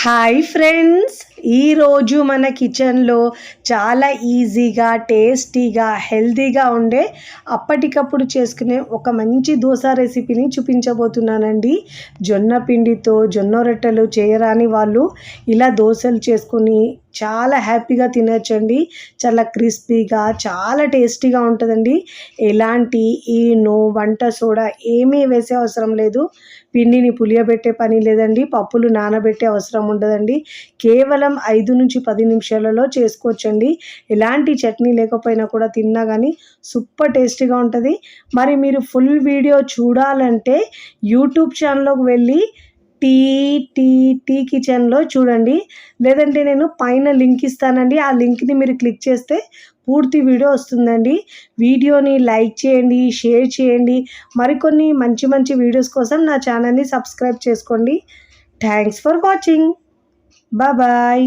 Hi friends, ఈరోజు మన కిచెన్లో చాలా ఈజీగా టేస్టీగా హెల్తీగా ఉండే అప్పటికప్పుడు చేసుకునే ఒక మంచి దోశ రెసిపీని చూపించబోతున్నానండి. జొన్న పిండితో జొన్న రొట్టెలు చేయరాని వాళ్ళు ఇలా దోశలు చేసుకొని చాలా హ్యాపీగా తినచ్చండి. చాలా క్రిస్పీగా చాలా టేస్టీగా ఉంటుందండి. ఎలాంటి ఈనో వంట సోడా ఏమీ వేసే అవసరం లేదు. పిండిని పులియబెట్టే పని లేదండి. పప్పులు నానబెట్టే అవసరం ఉండదండి. కేవలం 5 నుంచి 10 నిమిషాలలో చేసుకోవచ్చండి. ఎలాంటి చట్నీ లేకపోయినా కూడా తిన్నా కానీ సూపర్ టేస్టీగా ఉంటుంది. మరి మీరు ఫుల్ వీడియో చూడాలంటే యూట్యూబ్ ఛానల్లోకి వెళ్ళి టీ టీ టీ కిచెన్లో చూడండి. లేదంటే నేను పైన లింక్ ఇస్తానండి. ఆ లింక్ని మీరు క్లిక్ చేస్తే పూర్తి వీడియో వస్తుందండి. వీడియోని లైక్ చేయండి, షేర్ చేయండి. మరికొన్ని మంచి మంచి వీడియోస్ కోసం నా ఛానల్ని సబ్స్క్రైబ్ చేసుకోండి. Thanks for watching. బాయ్.